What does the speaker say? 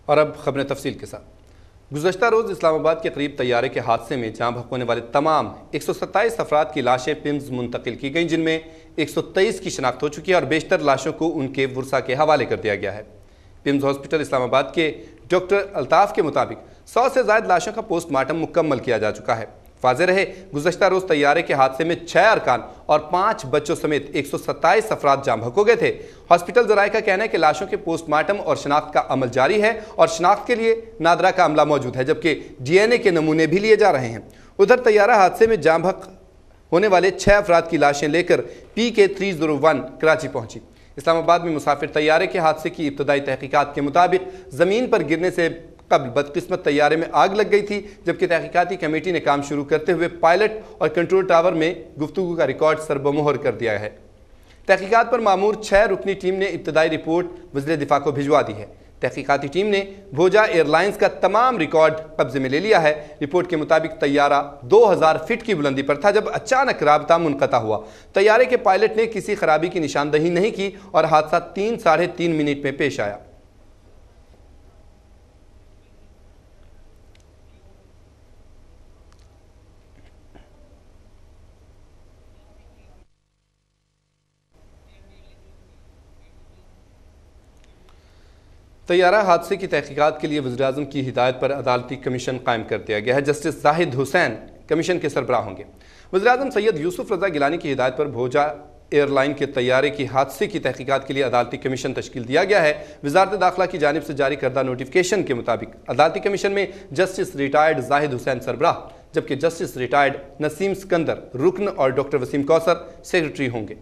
और अब खबरें तफसील के साथ। गुज़श्ता रोज़ इस्लामाबाद के करीब तैयारे के हादसे में जाँ बहक होने वाले तमाम 127 अफराद की लाशें पिम्स मुंतकिल की गईं, जिनमें 123 की शनाख्त हो चुकी है और बेशतर लाशों को उनके वुरसा के हवाले कर दिया गया है। पिम्स हॉस्पिटल इस्लामाबाद के डॉक्टर अल्ताफ़ के मुताबिक 100 से ज़ायद लाशों का पोस्टमार्टम मुकम्मल किया जा चुका है। वाज़े रहे, गुज़श्ता रोज़ तैयारे के हादसे में 6 अरकान और 5 बच्चों समेत 127 अफराद जाँ बहक हो गए थे। हॉस्पिटल ज़राए का कहना है कि लाशों के पोस्टमार्टम और शनाख्त का अमल जारी है और शनाख्त के लिए नादरा का अमला मौजूद है, जबकि DNA के नमूने भी लिए जा रहे हैं। उधर तैयारा हादसे में जाँ बहक होने वाले 6 अफराद की लाशें लेकर PK301 कराची पहुंची। इस्लामाबाद में मुसाफिर तैयारे के हादसे की इब्तदाई तहकीकात के मुताबिक ज़मीन पर गिरने से कबल बदकिस्मत तैयारे में आग लग गई थी, जबकि तहकीकाती कमेटी ने काम शुरू करते हुए पायलट और कंट्रोल टावर में गुफ्तगू का रिकॉर्ड सरबमोहर कर दिया है। तहकीकात पर मामूर 6 रुकनी टीम ने इब्तदाई रिपोर्ट वज़ीर दिफा को भिजवा दी है। तहकीकाती टीम ने भोजा एयरलाइंस का तमाम रिकॉर्ड कब्जे में ले लिया है। रिपोर्ट के मुताबिक तैयारा 2000 फीट की बुलंदी पर था जब अचानक राबता मुनक़ता हुआ। तैयारे के पायलट ने किसी खराबी की निशानदही नहीं की और हादसा 3 साढ़े 3 मिनट में पेश आया। तैयारा हादसे की तहकीकात के लिए वज़ीर-ए-आज़म की हिदायत पर अदालती कमीशन कायम कर दिया गया है। जस्टिस जाहिद हुसैन कमीशन के सरबराह होंगे। वज़ीर-ए-आज़म सैयद यूसुफ रज़ा गिलानी की हिदायत पर भोजा एयरलाइन के तैयारे की हादसे की तहकीकात के लिए अदालती कमीशन तश्कील दिया गया है। वज़ारत दाखिला की जानिब से जारी करदा नोटिफिकेशन के मुताबिक अदालती कमीशन में जस्टिस रिटायर्ड जाहिद हुसैन सरबराह, जबकि जस्टिस रिटायर्ड नसीम सिकंदर रुकन और डॉक्टर वसीम कौसर सेक्रेटरी होंगे।